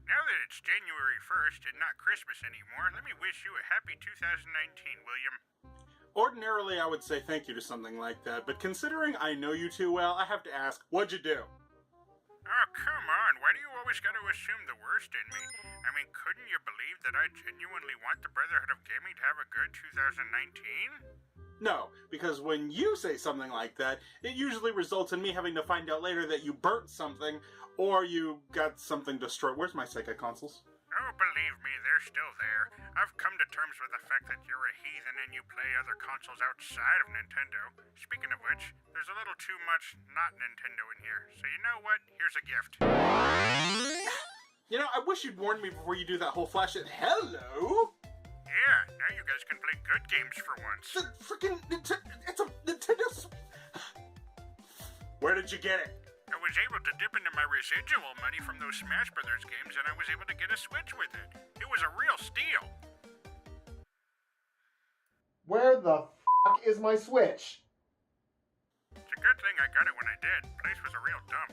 Now that it's January 1st and not Christmas anymore, let me wish you a happy 2019, William. Ordinarily, I would say thank you to something like that, but considering I know you too well, I have to ask, what'd you do? Oh, come on, why do you always gotta assume the worst in me? I mean, couldn't you believe that I genuinely want the Brotherhood of Gaming to have a good 2019? No, because when you say something like that, it usually results in me having to find out later that you burnt something, or you got something destroyed. Where's my Sega consoles? Oh, believe me, they're still there. I've come to terms with the fact that you're a heathen and you play other consoles outside of Nintendo. Speaking of which, there's a little too much not Nintendo in here. So you know what? Here's a gift. You know, I wish you'd warned me before you do that whole flash it. Hello? Yeah, now you guys can play good games for once. The freaking it's a Nintendo. Where did you get it? I was able to dip into my residual money from those Smash Brothers games and I was able to get a Switch with it. It was a real steal. Where the f*** is my Switch? It's a good thing I got it when I did. Place was a real dump.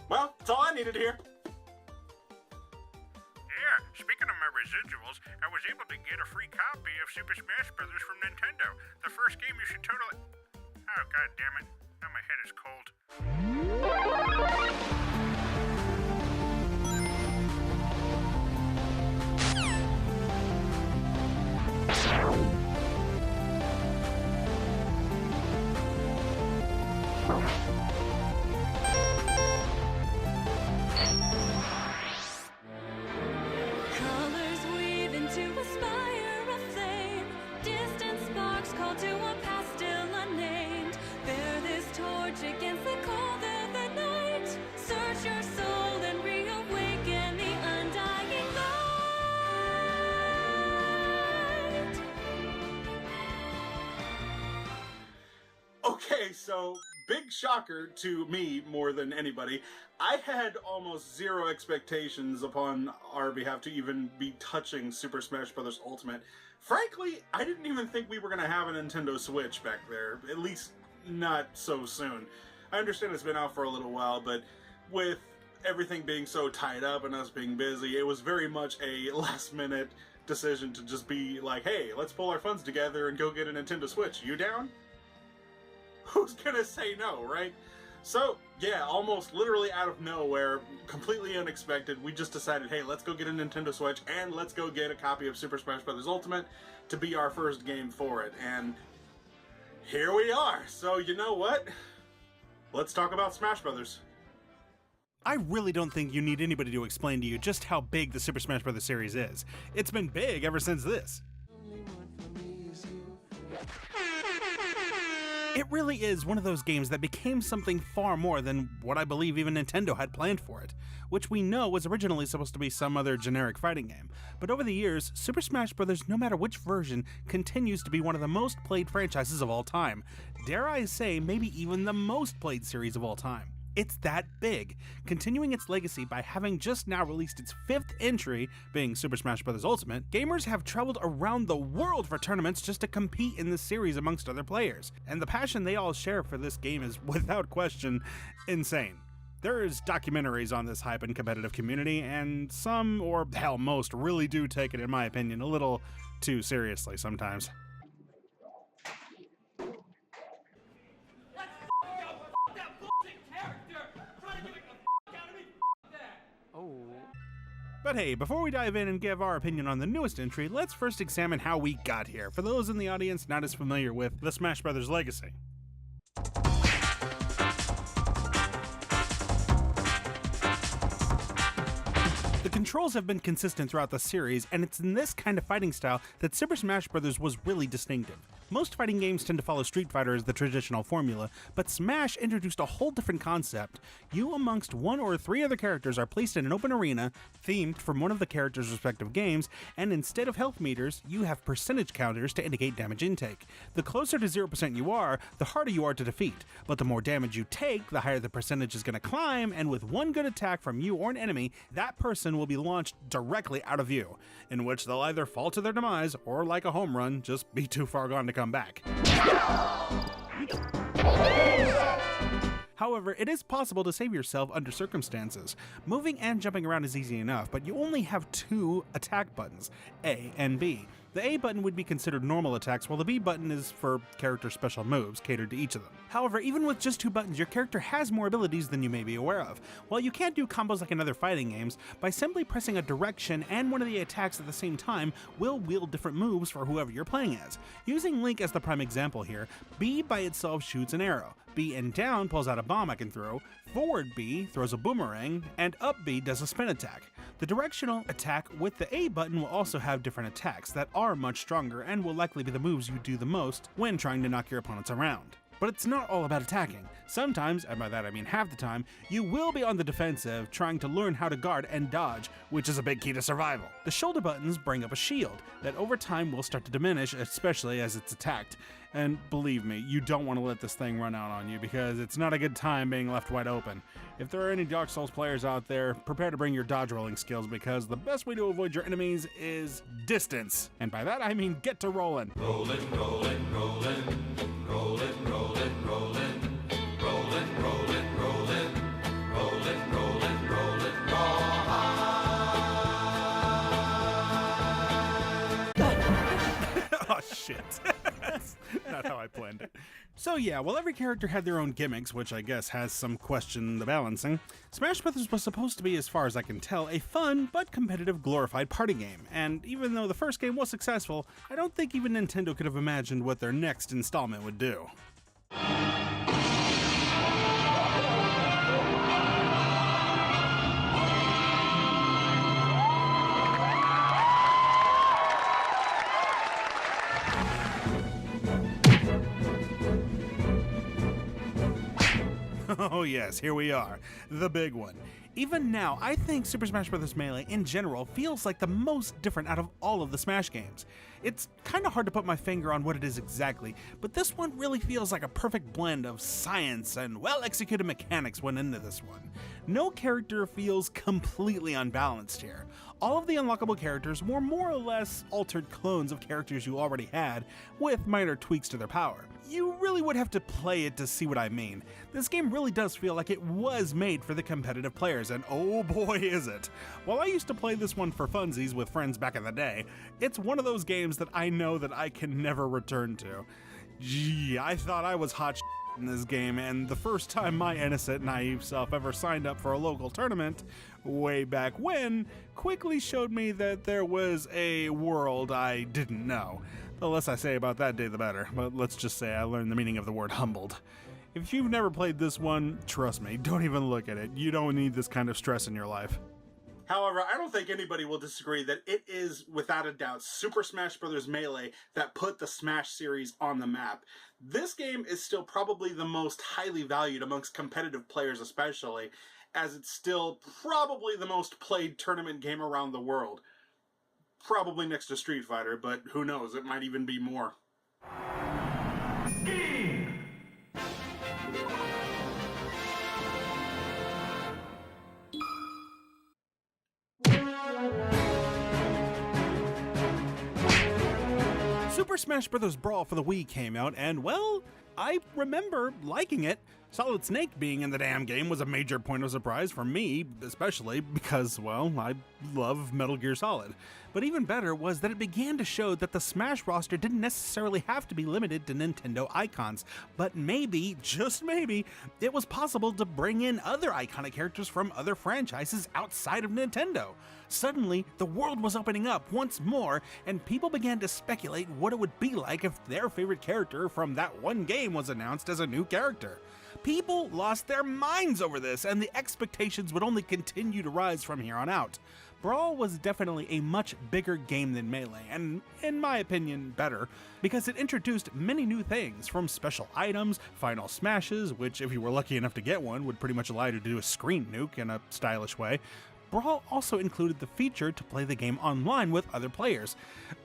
Well, that's all I needed here. Yeah, speaking of my residuals, I was able to get a free copy of Super Smash Brothers from Nintendo. The first game you should totally... Oh, god damn it. Now my head is cold. Colors weave into a spire of flame. Distant sparks call to a past still unnamed. Bear this torch against the cold of the night. Search your soul and reawaken the undying light. Okay, so big shocker to me more than anybody. I had almost zero expectations upon our behalf to even be touching Super Smash Bros. Ultimate. Frankly, I didn't even think we were going to have a Nintendo Switch back there, at least not so soon. I understand it's been out for a little while, but with everything being so tied up and us being busy, it was very much a last-minute decision to just be like, hey, let's pull our funds together and go get a Nintendo Switch. You down? Who's gonna say no, right? So, yeah, almost literally out of nowhere, completely unexpected, we just decided, hey, let's go get a Nintendo Switch and let's go get a copy of Super Smash Bros. Ultimate to be our first game for it. And here we are. So, you know what? Let's talk about Smash Bros. I really don't think you need anybody to explain to you just how big the Super Smash Bros. Series is. It's been big ever since this. It really is one of those games that became something far more than what I believe even Nintendo had planned for it, which we know was originally supposed to be some other generic fighting game. But over the years, Super Smash Bros., no matter which version, continues to be one of the most played franchises of all time. Dare I say, maybe even the most played series of all time. It's that big, continuing its legacy by having just now released its 5th entry, being Super Smash Bros. Ultimate. Gamers have traveled around the world for tournaments just to compete in this series amongst other players, and the passion they all share for this game is, without question, insane. There's documentaries on this hype and competitive community, and some, or hell most, really do take it, in my opinion, a little too seriously sometimes. But hey, before we dive in and give our opinion on the newest entry, let's first examine how we got here, for those in the audience not as familiar with the Smash Bros. Legacy. The controls have been consistent throughout the series, and it's in this kind of fighting style that Super Smash Bros. Was really distinctive. Most fighting games tend to follow Street Fighter as the traditional formula, but Smash introduced a whole different concept. You amongst 1 or 3 other characters are placed in an open arena, themed from one of the characters' respective games, and instead of health meters, you have percentage counters to indicate damage intake. The closer to 0% you are, the harder you are to defeat, but the more damage you take, the higher the percentage is going to climb, and with one good attack from you or an enemy, that person will be launched directly out of view, in which they'll either fall to their demise, or like a home run, just be too far gone to come back. However, it is possible to save yourself under circumstances. Moving and jumping around is easy enough, but you only have 2 attack buttons, A and B. The A button would be considered normal attacks, while the B button is for character special moves, catered to each of them. However, even with just 2 buttons, your character has more abilities than you may be aware of. While you can't do combos like in other fighting games, by simply pressing a direction and one of the attacks at the same time will wield different moves for whoever you're playing as. Using Link as the prime example here, B by itself shoots an arrow, B and down pulls out a bomb I can throw, forward B throws a boomerang, and up B does a spin attack. The directional attack with the A button will also have different attacks that are much stronger and will likely be the moves you do the most when trying to knock your opponents around. But it's not all about attacking. Sometimes, and by that I mean half the time, you will be on the defensive trying to learn how to guard and dodge, which is a big key to survival. The shoulder buttons bring up a shield that over time will start to diminish, especially as it's attacked. And believe me, you don't want to let this thing run out on you because it's not a good time being left wide open. If there are any Dark Souls players out there, prepare to bring your dodge rolling skills because the best way to avoid your enemies is distance. And by that I mean get to rolling. Rollin', rollin', rollin', rollin', rollin', rollin', rollin', rollin', rollin', rollin', rollin', rollin', Oh shit. That's not how I planned it. So yeah, while every character had their own gimmicks, which I guess has some question the balancing, Smash Bros. Was supposed to be, as far as I can tell, a fun but competitive glorified party game. And even though the first game was successful, I don't think even Nintendo could have imagined what their next installment would do. Oh yes, here we are, the big one. Even now, I think Super Smash Bros. Melee in general feels like the most different out of all of the Smash games. It's kinda hard to put my finger on what it is exactly, but this one really feels like a perfect blend of science and well-executed mechanics went into this one. No character feels completely unbalanced here. All of the unlockable characters were more or less altered clones of characters you already had, with minor tweaks to their power. You really would have to play it to see what I mean. This game really does feel like it was made for the competitive players, and oh boy is it. While I used to play this one for funsies with friends back in the day, it's one of those games that I know that I can never return to. Gee, I thought I was hot in this game, and the first time my innocent, naive self ever signed up for a local tournament, way back when, quickly showed me that there was a world I didn't know. The less I say about that day, the better, but let's just say I learned the meaning of the word humbled. If you've never played this one, trust me, don't even look at it. You don't need this kind of stress in your life. However, I don't think anybody will disagree that it is, without a doubt, Super Smash Bros. Melee that put the Smash series on the map. This game is still probably the most highly valued amongst competitive players especially, as it's still probably the most played tournament game around the world. Probably next to Street Fighter, but who knows, it might even be more. Super Smash Bros. Brawl for the Wii came out, and well, I remember liking it. Solid Snake being in the damn game was a major point of surprise for me, especially because, well, I love Metal Gear Solid. But even better was that it began to show that the Smash roster didn't necessarily have to be limited to Nintendo icons, but maybe, just maybe, it was possible to bring in other iconic characters from other franchises outside of Nintendo. Suddenly, the world was opening up once more, and people began to speculate what it would be like if their favorite character from that one game was announced as a new character. People lost their minds over this, and the expectations would only continue to rise from here on out. Brawl was definitely a much bigger game than Melee, and in my opinion, better, because it introduced many new things, from special items, final smashes, which if you were lucky enough to get one, would pretty much allow you to do a screen nuke in a stylish way. Brawl also included the feature to play the game online with other players.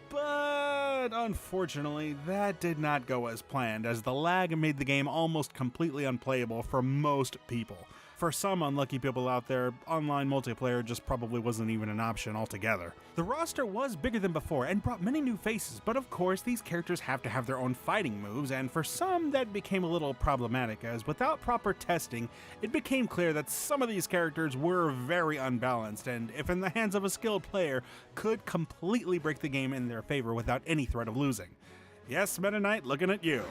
But unfortunately, that did not go as planned, as the lag made the game almost completely unplayable for most people. For some unlucky people out there, online multiplayer just probably wasn't even an option altogether. The roster was bigger than before and brought many new faces, but of course these characters have to have their own fighting moves, and for some that became a little problematic, as without proper testing, it became clear that some of these characters were very unbalanced, and if in the hands of a skilled player, could completely break the game in their favor without any threat of losing. Yes, Meta Knight, looking at you.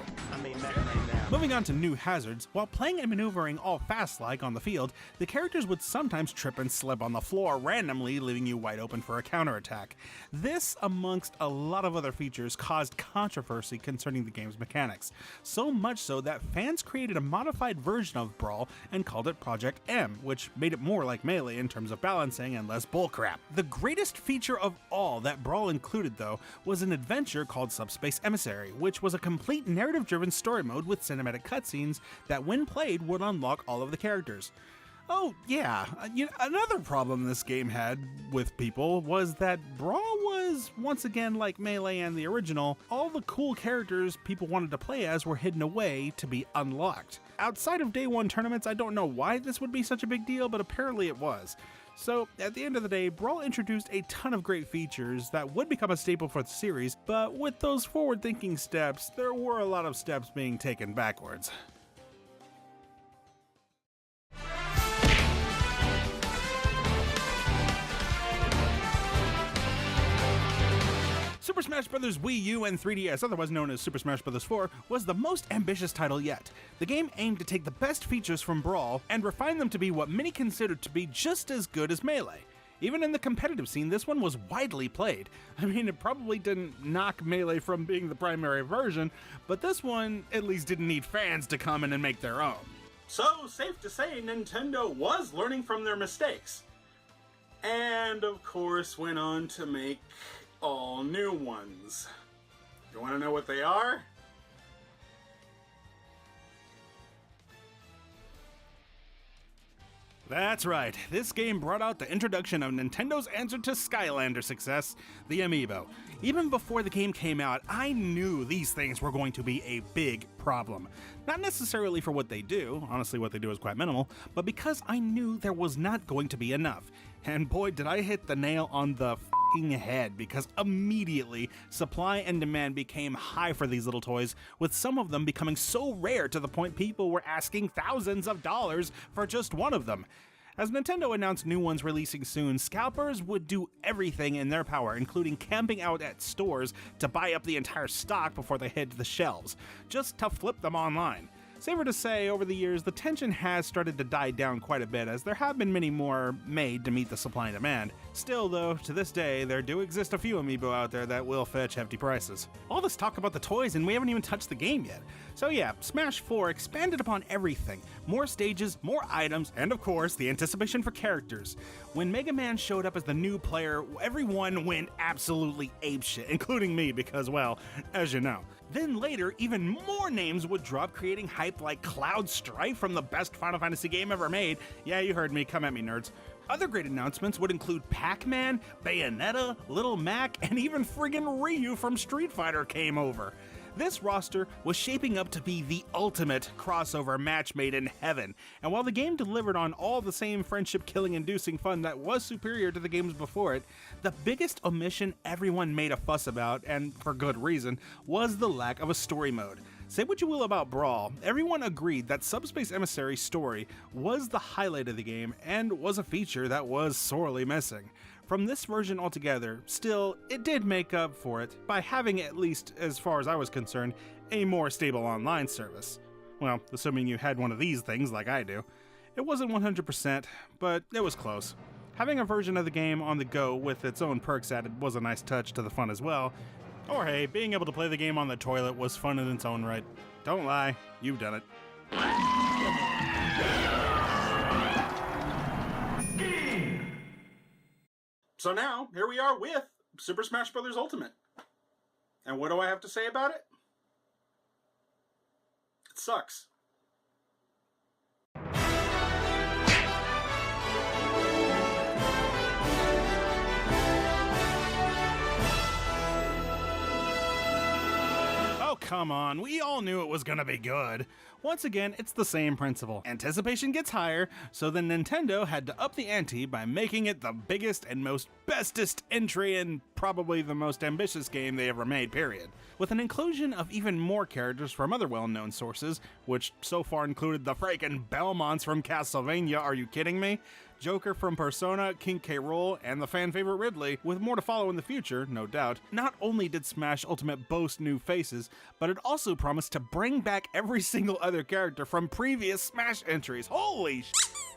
Moving on to new hazards, while playing and maneuvering all fast-like on the field, the characters would sometimes trip and slip on the floor randomly, leaving you wide open for a counterattack. This, amongst a lot of other features, caused controversy concerning the game's mechanics, so much so that fans created a modified version of Brawl and called it Project M, which made it more like Melee in terms of balancing and less bullcrap. The greatest feature of all that Brawl included, though, was an adventure called Subspace Emissary, which was a complete narrative-driven story mode with cinematic cutscenes that, when played, would unlock all of the characters. Oh, yeah, another problem this game had with people was that Brawl was, once again like Melee and the original, all the cool characters people wanted to play as were hidden away to be unlocked. Outside of day one tournaments, I don't know why this would be such a big deal, but apparently it was. So, at the end of the day, Brawl introduced a ton of great features that would become a staple for the series, but with those forward-thinking steps, there were a lot of steps being taken backwards. Super Smash Bros. Wii U and 3DS, otherwise known as Super Smash Bros. 4, was the most ambitious title yet. The game aimed to take the best features from Brawl and refine them to be what many considered to be just as good as Melee. Even in the competitive scene, this one was widely played. I mean, it probably didn't knock Melee from being the primary version, but this one at least didn't need fans to come in and make their own. So, safe to say, Nintendo was learning from their mistakes. And, of course, went on to make all new ones. You want to know what they are? That's right, this game brought out the introduction of Nintendo's answer to Skylander's success, the amiibo. Even before the game came out, I knew these things were going to be a big problem. Not necessarily for what they do, honestly what they do is quite minimal, but because I knew there was not going to be enough. And boy, did I hit the nail on the f***ing head, because immediately, supply and demand became high for these little toys, with some of them becoming so rare to the point people were asking thousands of dollars for just one of them. As Nintendo announced new ones releasing soon, scalpers would do everything in their power, including camping out at stores to buy up the entire stock before they hit the shelves, just to flip them online. Safer to say, over the years, the tension has started to die down quite a bit, as there have been many more made to meet the supply and demand. Still, though, to this day, there do exist a few amiibo out there that will fetch hefty prices. All this talk about the toys, and we haven't even touched the game yet. So yeah, Smash 4 expanded upon everything. More stages, more items, and of course, the anticipation for characters. When Mega Man showed up as the new player, everyone went absolutely apeshit, including me, because, well, as you know. Then later, even more names would drop, creating hype like Cloud Strife from the best Final Fantasy game ever made. Yeah, you heard me, come at me, nerds. Other great announcements would include Pac-Man, Bayonetta, Little Mac, and even friggin' Ryu from Street Fighter came over. This roster was shaping up to be the ultimate crossover match made in heaven, and while the game delivered on all the same friendship-killing inducing fun that was superior to the games before it, the biggest omission everyone made a fuss about, and for good reason, was the lack of a story mode. Say what you will about Brawl, everyone agreed that Subspace Emissary's story was the highlight of the game and was a feature that was sorely missing. From this version altogether, still, it did make up for it by having, at least as far as I was concerned, a more stable online service. Well, assuming you had one of these things like I do. It wasn't 100%, but it was close. Having a version of the game on the go with its own perks added was a nice touch to the fun as well. Or hey, being able to play the game on the toilet was fun in its own right. Don't lie, you've done it. So now, here we are with Super Smash Bros. Ultimate. And what do I have to say about it? It sucks. come on, we all knew it was gonna be good. Once again, it's the same principle. Anticipation gets higher, so then Nintendo had to up the ante by making it the biggest and most bestest entry in probably the most ambitious game they ever made, period. With an inclusion of even more characters from other well-known sources, which so far included the freaking Belmonts from Castlevania, are you kidding me? Joker from Persona, King K. Rool, and the fan-favorite Ridley, with more to follow in the future, no doubt. Not only did Smash Ultimate boast new faces, but it also promised to bring back every single other character from previous Smash entries. Holy sh**!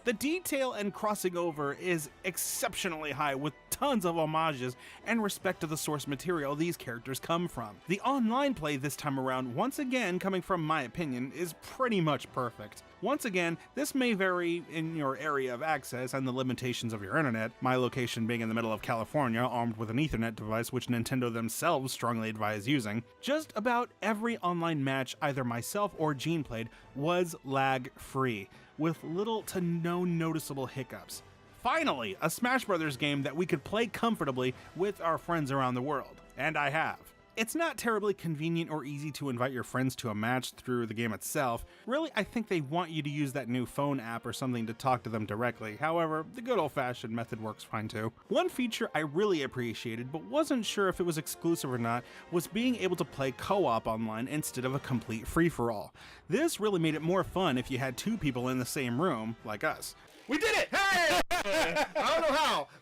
The detail and crossing over is exceptionally high, with tons of homages and respect to the source material these characters come from. The online play this time around, once again coming from my opinion, is pretty much perfect. Once again, this may vary in your area of access and the limitations of your internet, my location being in the middle of California, armed with an Ethernet device which Nintendo themselves strongly advise using. Just about every online match either myself or Gene played was lag-free, with little to no noticeable hiccups. Finally, a Smash Bros. Game that we could play comfortably with our friends around the world. And I have. It's not terribly convenient or easy to invite your friends to a match through the game itself. Really, I think they want you to use that new phone app or something to talk to them directly. However, the good old-fashioned method works fine too. One feature I really appreciated, but wasn't sure if it was exclusive or not, was being able to play co-op online instead of a complete free-for-all. This really made it more fun if you had two people in the same room, like us. We did it! Hey!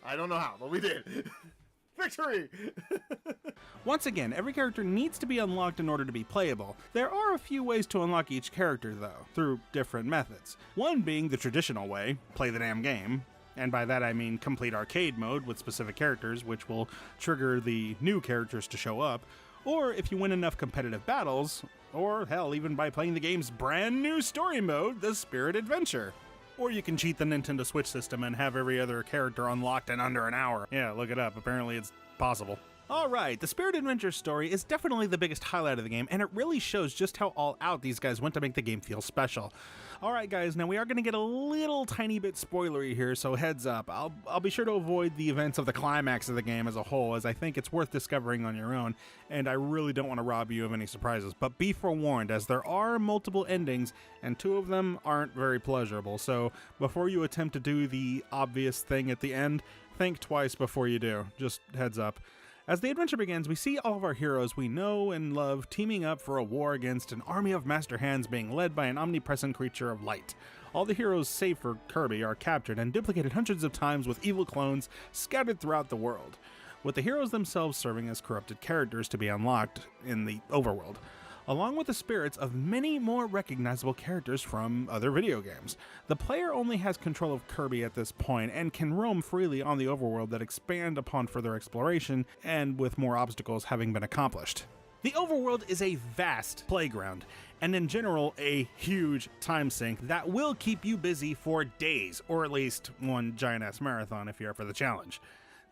I don't know how, but we did. Victory! Once again, every character needs to be unlocked in order to be playable. There are a few ways to unlock each character though, through different methods. One being the traditional way, play the damn game, and by that I mean complete arcade mode with specific characters, which will trigger the new characters to show up, or if you win enough competitive battles, or hell, even by playing the game's brand new story mode, the Spirit Adventure. Or you can cheat the Nintendo Switch system and have every other character unlocked in under an hour. Yeah, look it up. Apparently it's possible. Alright, the Spirit Adventure story is definitely the biggest highlight of the game, and it really shows just how all out these guys went to make the game feel special. Alright guys, now we are going to get a little tiny bit spoilery here, so heads up. I'll be sure to avoid the events of the climax of the game as a whole, as I think it's worth discovering on your own, and I really don't want to rob you of any surprises. But be forewarned, as there are multiple endings, and two of them aren't very pleasurable, so before you attempt to do the obvious thing at the end, think twice before you do. Just heads up. As the adventure begins, we see all of our heroes we know and love teaming up for a war against an army of master hands being led by an omnipresent creature of light. All the heroes, save for Kirby, are captured and duplicated hundreds of times with evil clones scattered throughout the world, with the heroes themselves serving as corrupted characters to be unlocked in the overworld, along with the spirits of many more recognizable characters from other video games. The player only has control of Kirby at this point and can roam freely on the overworld that expand upon further exploration and with more obstacles having been accomplished. The overworld is a vast playground, and in general a huge time sink that will keep you busy for days, or at least one giant-ass marathon if you're up for the challenge.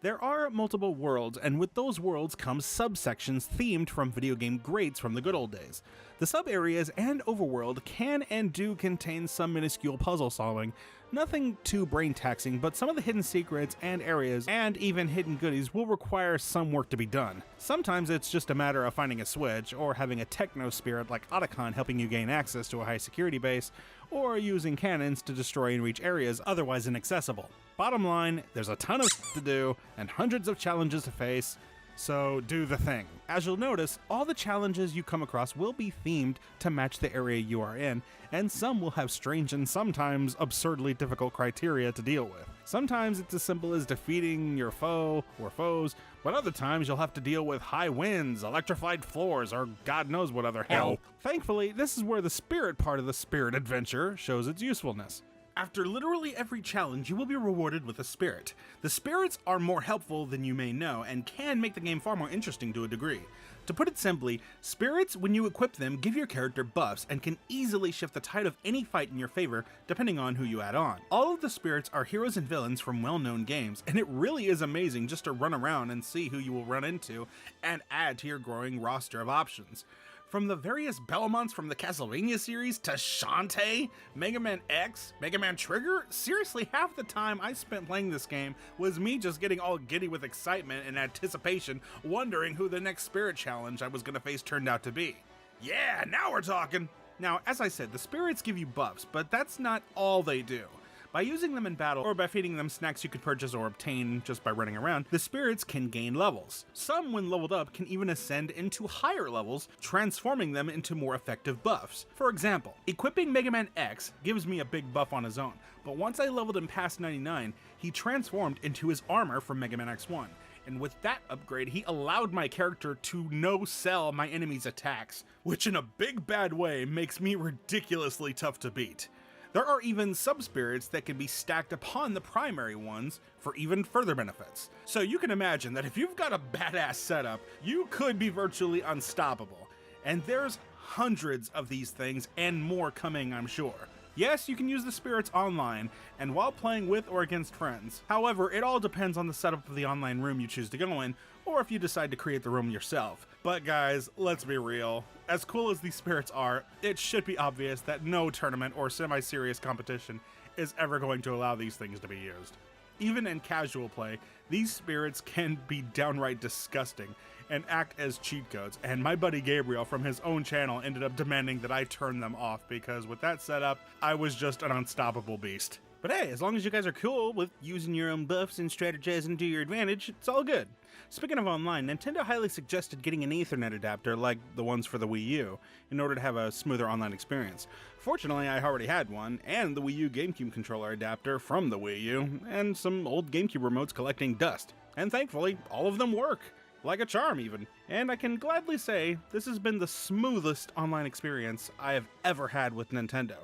There are multiple worlds, and with those worlds come subsections themed from video game greats from the good old days. The sub-areas and overworld can and do contain some minuscule puzzle solving, nothing too brain-taxing, but some of the hidden secrets and areas and even hidden goodies will require some work to be done. Sometimes it's just a matter of finding a switch, or having a techno spirit like Otacon helping you gain access to a high security base, or using cannons to destroy and reach areas otherwise inaccessible. Bottom line, there's a ton of to do and hundreds of challenges to face, so do the thing. As you'll notice, all the challenges you come across will be themed to match the area you are in, and some will have strange and sometimes absurdly difficult criteria to deal with. Sometimes it's as simple as defeating your foe or foes, but other times you'll have to deal with high winds, electrified floors, or God knows what other hell. Thankfully, this is where the spirit part of the Spirit Adventure shows its usefulness. After literally every challenge, you will be rewarded with a spirit. The spirits are more helpful than you may know and can make the game far more interesting to a degree. To put it simply, spirits, when you equip them, give your character buffs and can easily shift the tide of any fight in your favor depending on who you add on. All of the spirits are heroes and villains from well-known games, and it really is amazing just to run around and see who you will run into and add to your growing roster of options. From the various Belmonts from the Castlevania series to Shantae, Mega Man X, Mega Man Trigger, seriously half the time I spent playing this game was me just getting all giddy with excitement and anticipation, wondering who the next spirit challenge I was going to face turned out to be. Yeah, now we're talking! Now, as I said, the spirits give you buffs, but that's not all they do. By using them in battle, or by feeding them snacks you could purchase or obtain just by running around, the spirits can gain levels. Some, when leveled up, can even ascend into higher levels, transforming them into more effective buffs. For example, equipping Mega Man X gives me a big buff on his own, but once I leveled him past 99, he transformed into his armor from Mega Man X1. And with that upgrade, he allowed my character to no-sell my enemy's attacks, which in a big bad way makes me ridiculously tough to beat. There are even sub-spirits that can be stacked upon the primary ones for even further benefits. So you can imagine that if you've got a badass setup, you could be virtually unstoppable. And there's hundreds of these things and more coming, I'm sure. Yes, you can use the spirits online and while playing with or against friends. However, it all depends on the setup of the online room you choose to go in, or if you decide to create the room yourself. But guys, let's be real. As cool as these spirits are, it should be obvious that no tournament or semi-serious competition is ever going to allow these things to be used. Even in casual play, these spirits can be downright disgusting and act as cheat codes, and my buddy Gabriel from his own channel ended up demanding that I turn them off because with that setup, I was just an unstoppable beast. But hey, as long as you guys are cool with using your own buffs and strategizing to your advantage, it's all good. Speaking of online, Nintendo highly suggested getting an Ethernet adapter like the ones for the Wii U in order to have a smoother online experience. Fortunately, I already had one, and the Wii U GameCube controller adapter from the Wii U, and some old GameCube remotes collecting dust. And thankfully, all of them work. Like a charm even. And I can gladly say, this has been the smoothest online experience I have ever had with Nintendo.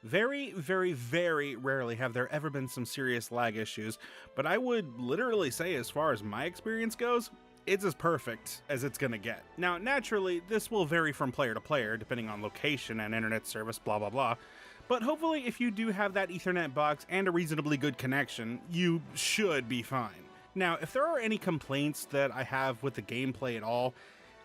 Very, very, very rarely have there ever been some serious lag issues, but I would literally say as far as my experience goes, it's as perfect as it's gonna get. Now, naturally, this will vary from player to player, depending on location and internet service, blah blah blah, but hopefully if you do have that Ethernet box and a reasonably good connection, you should be fine. Now, if there are any complaints that I have with the gameplay at all,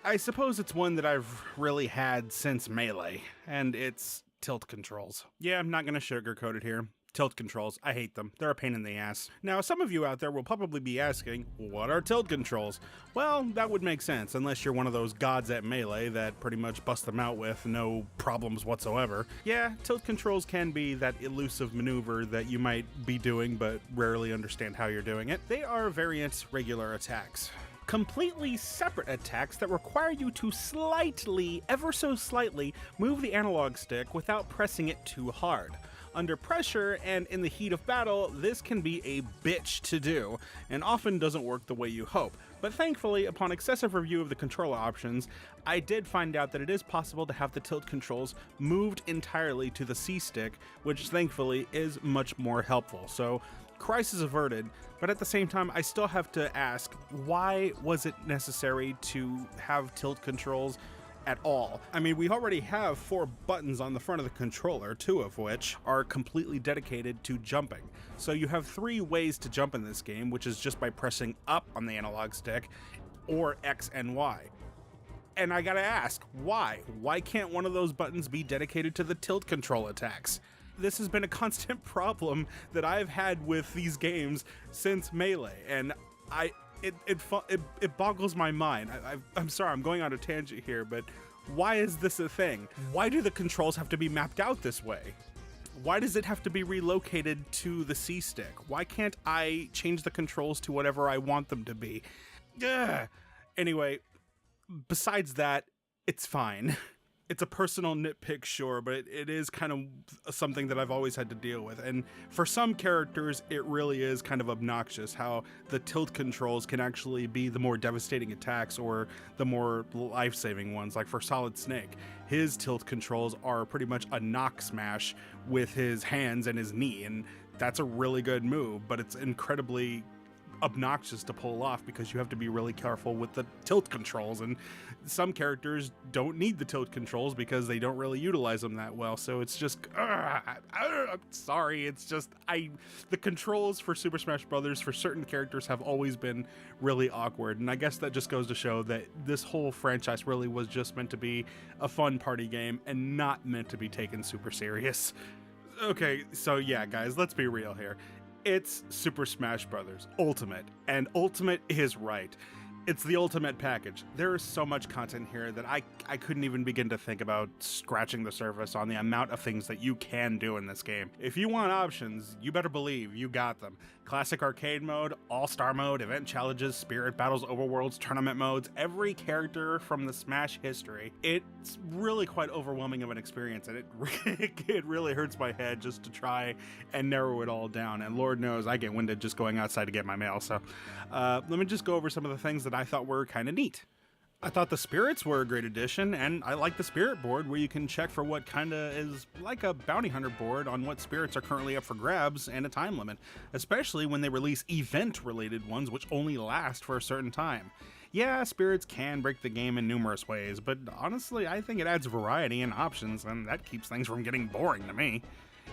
I suppose it's one that I've really had since Melee, and it's tilt controls. Yeah, I'm not gonna sugarcoat it here. Tilt controls, I hate them. They're a pain in the ass. Now, some of you out there will probably be asking, what are tilt controls? Well, that would make sense, unless you're one of those gods at Melee that pretty much bust them out with no problems whatsoever. Yeah, tilt controls can be that elusive maneuver that you might be doing but rarely understand how you're doing it. They are variant regular attacks. Completely separate attacks that require you to slightly, ever so slightly, move the analog stick without pressing it too hard. Under pressure and in the heat of battle, this can be a bitch to do, and often doesn't work the way you hope. But thankfully, upon excessive review of the controller options, I did find out that it is possible to have the tilt controls moved entirely to the C-stick, which thankfully is much more helpful. So, crisis averted, but at the same time, I still have to ask, why was it necessary to have tilt controls at all? I mean, we already have 4 buttons on the front of the controller, 2 of which are completely dedicated to jumping. So you have 3 ways to jump in this game, which is just by pressing up on the analog stick, or X and Y. And I gotta ask, why? Why can't one of those buttons be dedicated to the tilt control attacks? This has been a constant problem that I've had with these games since Melee, and it boggles my mind. I'm sorry, I'm going on a tangent here, but why is this a thing? Why do the controls have to be mapped out this way? Why does it have to be relocated to the C-stick? Why can't I change the controls to whatever I want them to be? Ugh. Anyway, besides that, it's fine. It's a personal nitpick, sure, but it is kind of something that I've always had to deal with. And for some characters, it really is kind of obnoxious how the tilt controls can actually be the more devastating attacks or the more life-saving ones. Like for Solid Snake, his tilt controls are pretty much a knock smash with his hands and his knee, and that's a really good move, but it's incredibly obnoxious to pull off because you have to be really careful with the tilt controls, and some characters don't need the tilt controls because they don't really utilize them that well. So it's just I'm sorry, it's just the controls for Super Smash Bros. For certain characters have always been really awkward, and I guess that just goes to show that this whole franchise really was just meant to be a fun party game and not meant to be taken super serious. Okay, so yeah guys, let's be real here. It's Super Smash Bros. Ultimate, and Ultimate is right. It's the ultimate package. There is so much content here that I couldn't even begin to think about scratching the surface on the amount of things that you can do in this game. If you want options, you better believe you got them. Classic arcade mode, all-star mode, event challenges, spirit battles, overworlds, tournament modes, every character from the Smash history. It's really quite overwhelming of an experience, and it really hurts my head just to try and narrow it all down. And Lord knows I get winded just going outside to get my mail. So let me just go over some of the things that I thought were kind of neat. I thought the spirits were a great addition, and I like the spirit board where you can check for what kinda is like a bounty hunter board on what spirits are currently up for grabs and a time limit, especially when they release event-related ones which only last for a certain time. Yeah, spirits can break the game in numerous ways, but honestly I think it adds variety and options, and that keeps things from getting boring to me.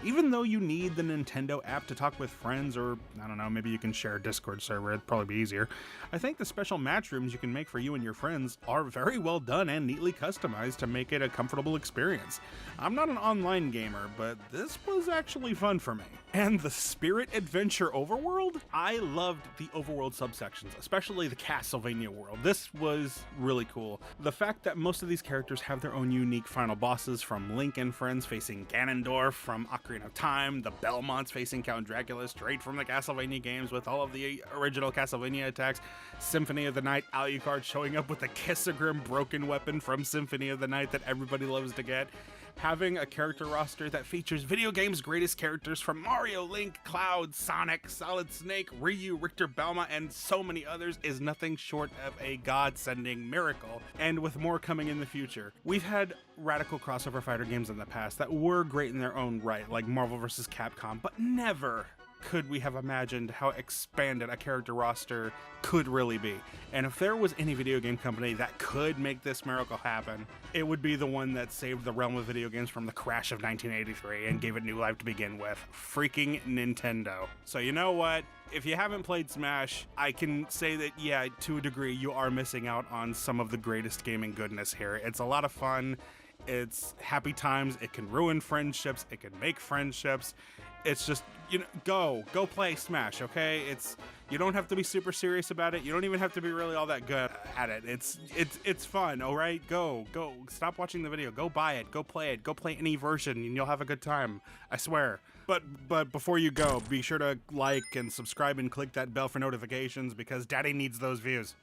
Even though you need the Nintendo app to talk with friends, or, I don't know, maybe you can share a Discord server, it'd probably be easier, I think the special match rooms you can make for you and your friends are very well done and neatly customized to make it a comfortable experience. I'm not an online gamer, but this was actually fun for me. And the Spirit Adventure Overworld? I loved the Overworld subsections, especially the Castlevania world. This was really cool. The fact that most of these characters have their own unique final bosses, from Link and friends facing Ganondorf from Ocarina of Time, the Belmonts facing Count Dracula straight from the Castlevania games with all of the original Castlevania attacks, Symphony of the Night, Alucard showing up with the Kissagrim broken weapon from Symphony of the Night that everybody loves to get, having a character roster that features video games' greatest characters from Mario, Link, Cloud, Sonic, Solid Snake, Ryu, Richter Belma, and so many others is nothing short of a god-sending miracle, and with more coming in the future. We've had radical crossover fighter games in the past that were great in their own right, like Marvel vs. Capcom, but never could we have imagined how expanded a character roster could really be. And if there was any video game company that could make this miracle happen, it would be the one that saved the realm of video games from the crash of 1983 and gave it new life to begin with. Freaking Nintendo. So you know what? If you haven't played Smash, I can say that, yeah, to a degree, you are missing out on some of the greatest gaming goodness here. It's a lot of fun. It's happy times. It can ruin friendships. It can make friendships. It's just, you know, go play Smash, okay? You don't have to be super serious about it. You don't even have to be really all that good at it. It's fun, all right? Go. Stop watching the video. Go buy it. Go play it. Go play any version, and you'll have a good time. I swear. But before you go, be sure to like and subscribe and click that bell for notifications, because Daddy needs those views.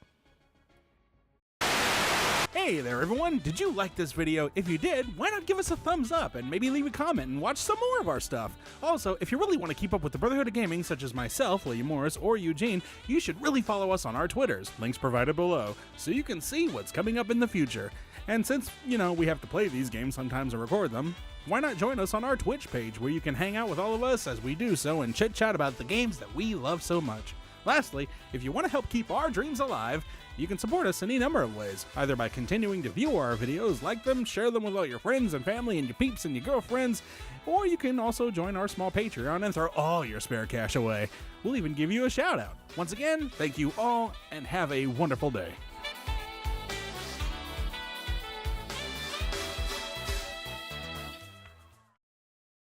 Hey there everyone, did you like this video? If you did, why not give us a thumbs up and maybe leave a comment and watch some more of our stuff? Also, if you really want to keep up with the Brotherhood of Gaming, such as myself, William Morris, or Eugene, you should really follow us on our Twitters, links provided below, so you can see what's coming up in the future. And since, we have to play these games sometimes and record them, why not join us on our Twitch page where you can hang out with all of us as we do so and chit-chat about the games that we love so much. Lastly, if you want to help keep our dreams alive, you can support us in any number of ways, either by continuing to view our videos, like them, share them with all your friends and family and your peeps and your girlfriends, or you can also join our small Patreon and throw all your spare cash away. We'll even give you a shout out. Once again, thank you all, and have a wonderful day.